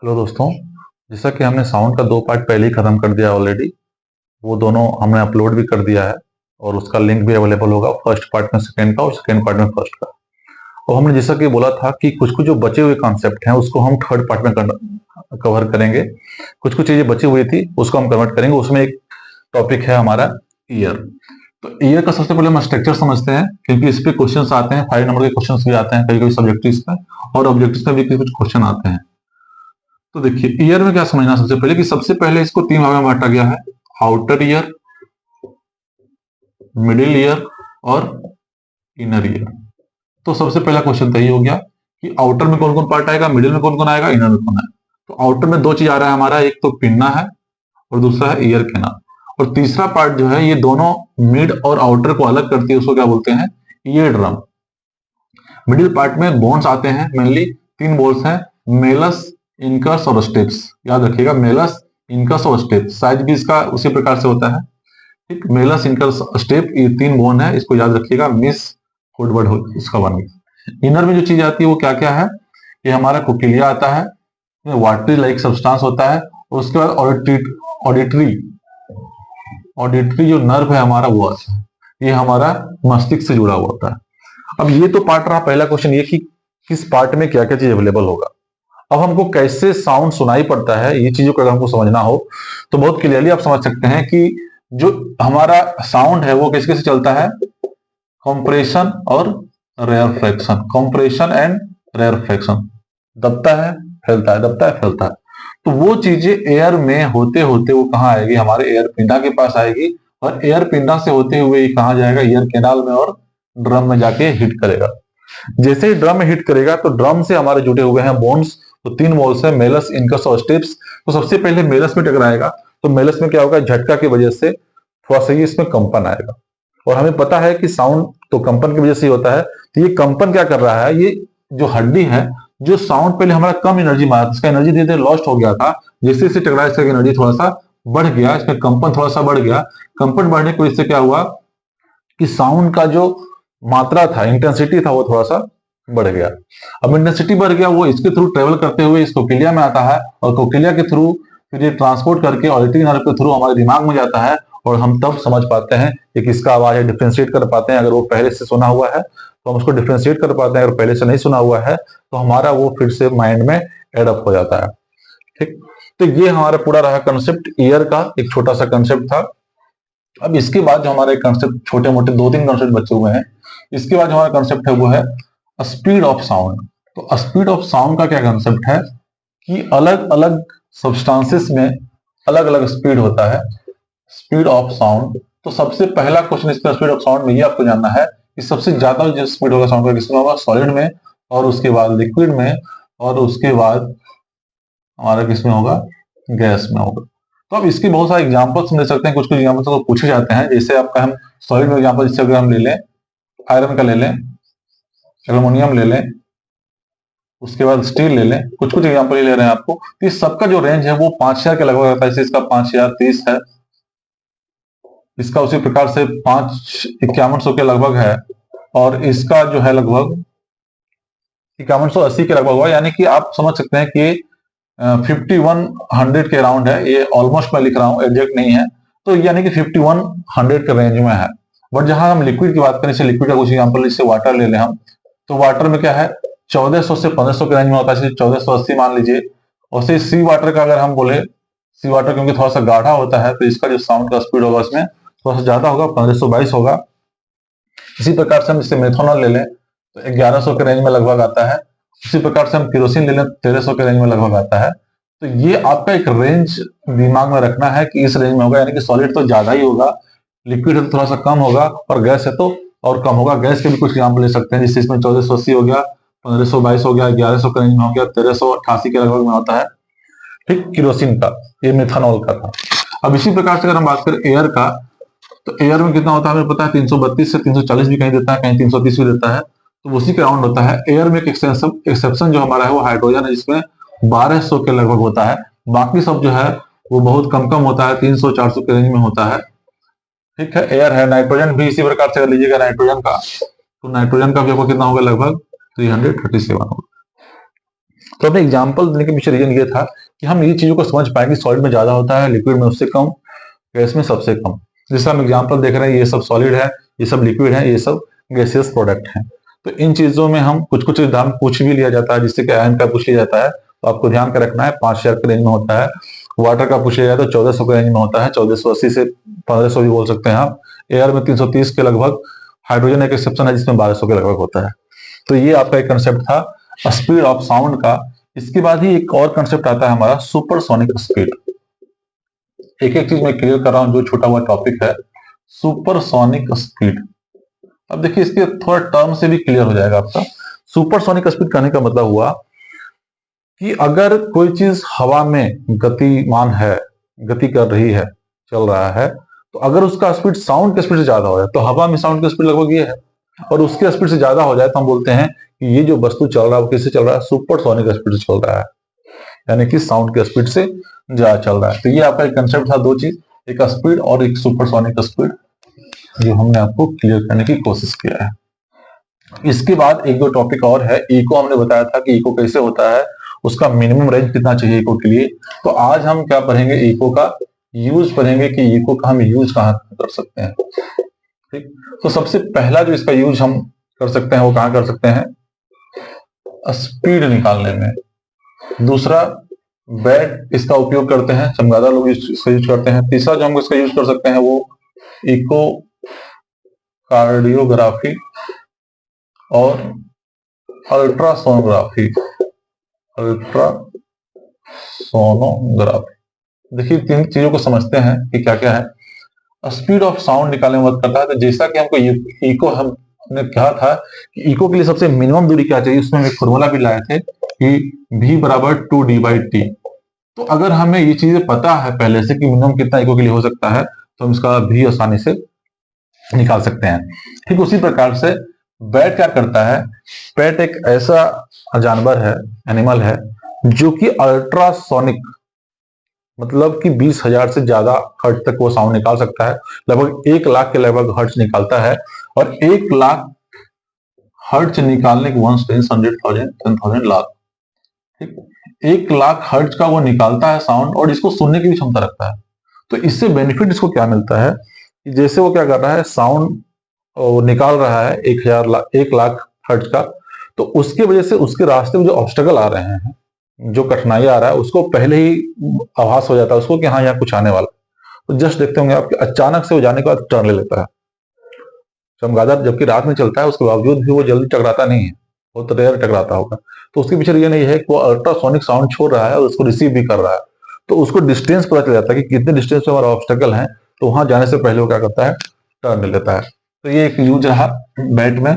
Hello दोस्तों। जैसा कि हमने साउंड का दो पार्ट पहले ही खत्म कर दिया ऑलरेडी। वो दोनों हमने अपलोड भी कर दिया है और उसका लिंक भी अवेलेबल होगा, फर्स्ट पार्ट में सेकंड का और सेकंड पार्ट में फर्स्ट का। और हमने जैसा कि बोला था कि कुछ कुछ जो बचे हुए कॉन्सेप्ट हैं उसको हम थर्ड पार्ट में कवर करेंगे। कुछ कुछ चीजें बची हुई थी उसको हम कन्वर्ट करेंगे। उसमें एक टॉपिक है हमारा ईयर। तो ईयर का सबसे पहले हम स्ट्रक्चर समझते हैं, क्योंकि इस पे क्वेश्चंस आते हैं, 5 नंबर के क्वेश्चंस भी आते हैं कभी कभी सब्जेक्टिव में, और ऑब्जेक्टिव में भी कुछ क्वेश्चन आते हैं। तो देखिए, ईयर में क्या समझना सबसे पहले कि सबसे पहले इसको 3 भाग में बांटा गया है: आउटर ईयर, मिडिल ईयर और इनर ईयर। तो सबसे पहला क्वेश्चन तो यही हो गया कि आउटर में कौन कौन पार्ट आएगा, मिडिल में कौन कौन आएगा, इनर में कौन आएगा। तो आउटर में दो चीज आ रहा है हमारा, एक तो पिन्ना है और दूसरा है ईयर कैनाल। और तीसरा पार्ट जो है, ये दोनों मिड और आउटर को अलग करती है, उसको क्या बोलते हैं, ईयर ड्रम। मिडिल पार्ट में बोन्स आते हैं, मेनली 3 बोन्स हैं: मेलस, इनकस और स्टेप्स। याद रखिएगा, मेलस, इनकस और स्टेप। साइज भी इसका उसी प्रकार से होता है। ठीक, मेलस, इनकस, स्टेप, ये 3 बोन है, इसको याद रखिएगा, मिस कोडवर्ड इसका बन गया। इनर में जो चीज आती है वो क्या क्या है, ये हमारा कोकिलिया आता है, वाटरी लाइक सब्सटेंस होता है, और उसके बाद ऑडिटरी ऑडिटरी जो नर्व है हमारा वो आता है, ये हमारा मस्तिष्क से जुड़ा हुआ होता है। अब ये तो पार्ट रहा। पहला क्वेश्चन ये कि किस पार्ट में क्या क्या चीज अवेलेबल होगा। अब हमको कैसे साउंड सुनाई पड़ता है, ये चीजों को अगर हमको समझना हो तो बहुत क्लियरली आप समझ सकते हैं कि जो हमारा साउंड है वो किसके से चलता है, कंप्रेशन और रेयरफेक्शन। कंप्रेशन एंड रेयरफेक्शन, दबता है फैलता है, दबता है फैलता है। तो वो चीजें एयर में होते होते वो कहाँ आएगी, हमारे एयर पिंडा के पास आएगी, और एयर पिंडा से होते हुए ये कहाँ जाएगा, ईयर कैनाल में, और ड्रम में जाके हिट करेगा। जैसे ही ड्रम में हिट करेगा तो ड्रम से हमारे जुड़े हुए हैं बोन्स। तो 3 बोन्स है, मेलस, इनकस और स्टेप्स। तो सबसे पहले मेलस में टकराएगा। तो मेलस में क्या होगा, झटका की वजह से थोड़ा सा ये इसमें कंपन आएगा। और हमें पता है कि साउंड तो कंपन की वजह से ही होता है। तो ये कंपन क्या कर रहा है, ये जो हड्डी है, जो साउंड पहले हमारा कम एनर्जी मारा, इसका एनर्जी धीरे धीरे लॉस्ट हो गया था। जैसे जैसे टकराया इसका एनर्जी थोड़ा सा बढ़ गया, इसमें कंपन थोड़ा सा बढ़ गया। कंपन बढ़ने की वजह से क्या हुआ कि साउंड का जो मात्रा था, इंटेंसिटी था, वो थोड़ा सा बढ़ गया। अब इंटेंसिटी बढ़ गया, वो इसके थ्रू ट्रेवल करते हुए इस कोकिलिया में आता है, और कोकिलिया के थ्रू फिर ये ट्रांसपोर्ट करके ऑडिटरी नर्व के थ्रू हमारे दिमाग में जाता है। और हम तब समझ पाते हैं कि किसका आवाज है, डिफ्रेंशिएट कर पाते हैं। अगर वो पहले से सुना हुआ है तो हम उसको डिफ्रेंशिएट कर पाते हैं, अगर पहले से नहीं सुना हुआ है तो हमारा वो फिर से माइंड में एडअप हो जाता है। ठीक, तो ये हमारा पूरा रहा कंसेप्ट, ईयर का एक छोटा सा कंसेप्ट था। अब इसके बाद जो हमारे कंसेप्ट, छोटे मोटे 2-3 कंसेप्ट बचे हुए हैं, इसके बाद जो हमारा कंसेप्ट है वो है स्पीड ऑफ साउंड। तो स्पीड ऑफ साउंड का क्या कंसेप्ट है कि अलग अलग सब्सटेंसेस में अलग अलग स्पीड होता है। स्पीड ऑफ साउंड, तो सबसे पहला क्वेश्चन इसका स्पीड ऑफ साउंड में ये आपको जानना है कि सबसे ज्यादा जो स्पीड होगा साउंड का किसमें होगा, सॉलिड में, और उसके बाद लिक्विड में, और उसके बाद हमारा किसमें होगा, गैस में होगा। तो अब इसके बहुत सारे एग्जांपल्स हम ले सकते हैं। कुछ कुछ एग्जांपल्स तो पूछे जाते हैं, जैसे आपका हम सॉलिड में एग्जांपल जैसे अगर हम ले लें, आयरन का ले लें, एल्युमिनियम ले लें, उसके बाद स्टील ले लें, कुछ कुछ एग्जांपल ले रहे हैं आपको। तो इस सबका जो रेंज है वो 5000 के लगभग रहता है। जैसे इसका 5030 है, इसका उसी प्रकार से 5100 के लगभग है, और इसका जो है लगभग 5180 के लगभग हुआ। यानी कि आप समझ सकते हैं कि 5100 के अराउंड है। ये ऑलमोस्ट मैं लिख रहा हूँ, एग्जैक्ट नहीं है। तो यानी कि 5100 के रेंज में है। बट जहां हम लिक्विड की बात करें, जैसे लिक्विड का कुछ एग्जांपल, जैसे वाटर ले लें हम, तो वाटर में क्या है, 1400 से 1500 के रेंज में होता है। जैसे 1480 मान लीजिए। और से सी वाटर का अगर हम बोले, सी वाटर क्योंकि थोड़ा सा गाढ़ा होता है, तो इसका जो साउंड का स्पीड होगा उसमें थोड़ा सा ज्यादा होगा, 1522 होगा। इसी प्रकार से हम जैसे मेथोनॉल ले लें तो 1100 के रेंज में लगभग आता है। इसी प्रकार से हम केरोसिन ले लें 1300 के रेंज में लगभग आता है। तो ये आपका एक रेंज दिमाग में रखना है कि इस रेंज में होगा। यानी कि सॉलिड तो ज्यादा ही होगा, लिक्विड है तो थोड़ा सा कम होगा, और गैस है तो और कम होगा। गैस के भी कुछ एग्जाम्पल ले सकते हैं, जैसे इसमें 1480 हो गया, 1522 हो गया, 1100 के रेंज में हो गया, 1388 के लगभग में होता है। ठीक, केरोसिन का, ये मेथनॉल का था। अब इसी प्रकार से अगर हम बात करें एयर का, तो एयर में कितना होता है हमें पता है, 332 से 340 भी कहीं देता है, कहीं 330 भी देता है। तो उसी के राउंड होता है। एयर में एक एक्सेप्शन जो हमारा है वो हाइड्रोजन है, जिसमें 1200 के लगभग होता है। बाकी सब जो है वो बहुत कम कम होता है, 300-400 के रेंज में होता है। ठीक है, एयर है। नाइट्रोजन भी इसी प्रकार से अगर लीजिएगा नाइट्रोजन का, तो नाइट्रोजन का भी आपको कितना होगा, लगभग 337 होगा। तो अपने एग्जाम्पल देने के पीछे रीजन ये था कि हम ये चीजों को समझ पाएंगे, सॉलिड में ज्यादा होता है, लिक्विड में उससे कम, गैस में सबसे कम। जैसे हम एग्जाम्पल देख रहे हैं, ये सब सॉलिड है, ये सब लिक्विड है, ये सब गैसियस प्रोडक्ट है। तो इन चीजों में हम कुछ कुछ दाम पूछ भी लिया जाता है, जिससे कि आयन का पूछ लिया जाता है, तो आपको ध्यान का रखना है 5000 के रेंज में होता है। वाटर का पूछ लिया जाए तो 1400 के रेंज में होता है, 1480 से 1500 भी बोल सकते हैं आप। एयर में 330 के लगभग, हाइड्रोजन एक एक्सेप्शन है जिसमें 1200 के लगभग होता है। तो ये आपका एक कंसेप्ट था स्पीड ऑफ साउंड का। इसके बाद ही एक और कंसेप्ट आता है हमारा सुपरसोनिक स्पीड। एक एक चीज मैं क्लियर कर रहा हूं, जो छोटा हुआ टॉपिक है सुपरसोनिक स्पीड। अब देखिए इसके थोड़ा टर्म से भी क्लियर हो जाएगा आपका। सुपरसोनिक स्पीड कहने का मतलब हुआ कि अगर कोई चीज हवा में गतिमान है, गति कर रही है, चल रहा है, तो अगर उसका स्पीड साउंड के स्पीड से ज्यादा हो जाए, तो हवा में साउंड की स्पीड लगभग ये है, और उसके स्पीड से ज्यादा हो जाए तो हम बोलते हैं कि ये जो वस्तु चल रहा है वो किससे चल रहा है, सुपरसोनिक स्पीड से चल रहा है, यानी कि साउंड के स्पीड से ज्यादा चल रहा है। तो ये आपका एक कंसेप्ट था, दो चीज, एक स्पीड और एक सुपरसोनिक स्पीड, जो हमने आपको क्लियर करने की कोशिश किया है। इसके बाद एक दो टॉपिक और है। इको हमने बताया था कि इको कैसे होता है, उसका मिनिमम रेंज कितना चाहिए इको के लिए। तो आज हम क्या पढ़ेंगे, इको का यूज पढ़ेंगे कि इको का हम यूज कहाँ कर सकते हैं। ठीक, तो सबसे पहला जो इसका यूज हम कर सकते हैं वो कहाँ कर सकते हैं, स्पीड निकालने में। दूसरा, बैट इसका उपयोग करते हैं, चमगादड़ लोग इसका यूज करते हैं। तीसरा जो हम इसका यूज कर सकते हैं वो इको कार्डियोग्राफी और अल्ट्रासोनोग्राफी। अल्ट्रासोनोग्राफी, देखिए तीन चीजों को समझते हैं कि क्या क्या है। स्पीड ऑफ साउंड निकालने में मदद करता है। तो जैसा कि हमको इको हमने कहा था कि इको के लिए सबसे मिनिमम दूरी क्या चाहिए, उसमें हम एक फॉर्मूला भी लाए थे कि v बराबर 2d/t। तो अगर हमें ये चीजें पता है पहले से कि मिनिमम कितना इको के लिए हो सकता है, तो हम इसका भी आसानी से निकाल सकते हैं। ठीक उसी प्रकार से बैट क्या करता है, बैट एक ऐसा जानवर है, एनिमल है, जो कि अल्ट्रासोनिक, मतलब कि 20,000 से ज्यादा हर्ट्ज तक वो साउंड निकाल सकता है। लगभग 1 लाख के लगभग हर्ट्ज निकालता है, और 1 लाख हर्ट्ज निकालने के 10,000 लाख, ठीक, 1 लाख हर्ट्ज का वो निकालता है साउंड, और इसको सुनने की भी क्षमता रखता है। तो इससे बेनिफिट इसको क्या मिलता है कि जैसे वो क्या कर रहा है, साउंड निकाल रहा है 1 लाख हर्ट्ज का, तो उसकी वजह से उसके रास्ते में जो ऑब्स्टेकल आ रहे हैं, जो कठिनाई आ रहा है, उसको पहले ही आभास हो जाता है उसको कि हाँ यहाँ कुछ आने वाला। तो जस्ट देखते होंगे आप कि अचानक से वो जाने के बाद टर्न ले लेता है। चमगादड़ जबकि रात में चलता है, उसके बावजूद भी वो जल्दी टकराता नहीं है, बहुत रेयर टकराता होगा। तो उसके पीछे रीजन ये है कि वो अल्ट्रासोनिक साउंड छोड़ रहा है और उसको रिसीव भी कर रहा है। तो उसको डिस्टेंस पता चल जाता है कि कितने डिस्टेंस पे हमारा ऑब्स्टेकल है, तो वहां जाने से पहले वो क्या करता है, टर्न ले लेता है। तो ये एक यूज रहा बैट में।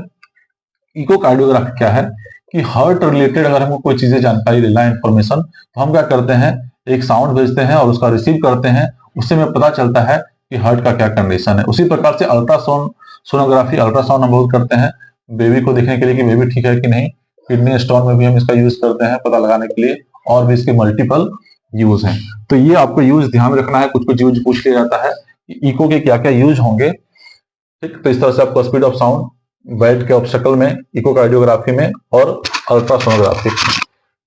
इकोकार्डियोग्राफी क्या है कि हार्ट रिलेटेड अगर हमको कोई चीजें जानकारी लेना है, इंफॉर्मेशन, तो हम क्या करते हैं, एक साउंड भेजते हैं और उसका रिसीव करते हैं, उससे हमें पता चलता है कि हार्ट का क्या कंडीशन है। उसी प्रकार से सोनोग्राफी, अल्ट्रासाउंड हम बहुत करते हैं बेबी को देखने के लिए कि बेबी ठीक है कि नहीं। किडनी स्टोन में भी हम इसका यूज करते हैं पता लगाने के लिए, और भी इसके मल्टीपल यूज हैं। तो ये आपको यूज ध्यान रखना है, कुछ कुछ यूज पूछ लिया जाता है कि इको के क्या क्या यूज होंगे। ठीक, तो इस तरह से आपको स्पीड ऑफ साउंड, बैट के ऑब्स्टेकल में, इकोकार्डियोग्राफी में और अल्ट्रासोनोग्राफी।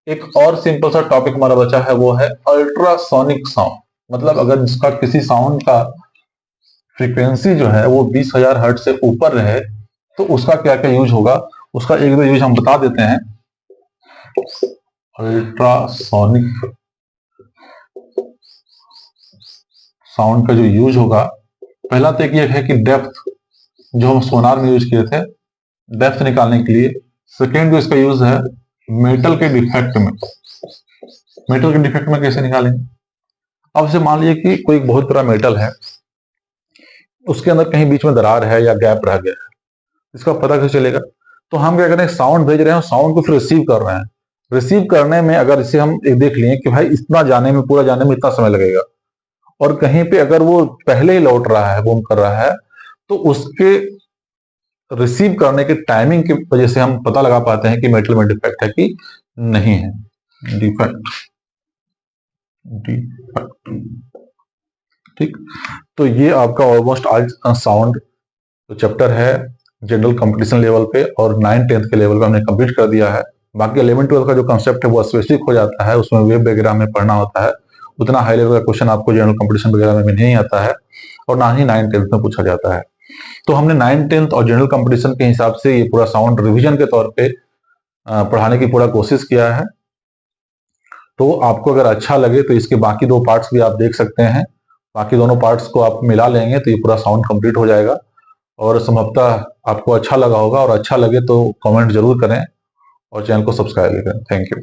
एक और सिंपल सा टॉपिक हमारा बचा है, वो है अल्ट्रासोनिक साउंड। मतलब अगर जिसका किसी साउंड का फ्रीक्वेंसी जो है वो 20,000 हर्ट्ज से ऊपर रहे, तो उसका क्या क्या यूज होगा। उसका एक दो यूज हम बता देते हैं। अल्ट्रासोनिक साउंड का जो यूज होगा, पहला तो एक ये है कि डेप्थ, जो हम सोनार में यूज किए थे डेप्थ निकालने के लिए। सेकेंड जो इसका यूज है मेटल के डिफेक्ट में। मेटल के डिफेक्ट में कैसे निकालेंगे, अब से मान लीजिए कि कोई बहुत बड़ा मेटल है, उसके अंदर कहीं बीच में दरार है या गैप रह गया है, इसका पता कैसे चलेगा। तो हम क्या करें, साउंड भेज रहे हैं, साउंड को फिर रिसीव कर रहे हैं। रिसीव करने में अगर इसे हम देख लिए कि भाई इतना जाने में, पूरा जाने में इतना समय लगेगा, और कहीं पे अगर वो पहले ही लौट रहा है, बूम कर रहा है, तो उसके रिसीव करने के टाइमिंग की वजह से हम पता लगा पाते हैं कि मेटल में डिफेक्ट है कि नहीं है। डिफेक्ट, ठीक। तो ये आपका ऑलमोस्ट आज साउंड तो चैप्टर है जनरल कंपटीशन लेवल पे, और 9th 10th के लेवल पे हमने कंप्लीट कर दिया है। बाकी 11th-12th का जो कंसेप्ट है वो स्पेसिफिक हो जाता है, उसमें वेब वगैरह में पढ़ना होता है, उतना हाई लेवल का क्वेश्चन आपको जनरल कंपटीशन वगैरह में नहीं आता है, और ना ही 9th-10th में पूछा जाता है। तो हमने 9th-10th और जनरल कंपटीशन के हिसाब से ये पूरा साउंड रिविजन के तौर पे पढ़ाने की पूरा कोशिश किया है। तो आपको अगर अच्छा लगे तो इसके बाकी 2 पार्ट्स भी आप देख सकते हैं। बाकी दोनों पार्ट्स को आप मिला लेंगे तो ये पूरा साउंड कंप्लीट हो जाएगा, और संभवतः आपको अच्छा लगा होगा, और अच्छा लगे तो कमेंट जरूर करें और चैनल को सब्सक्राइब करें। Thank you.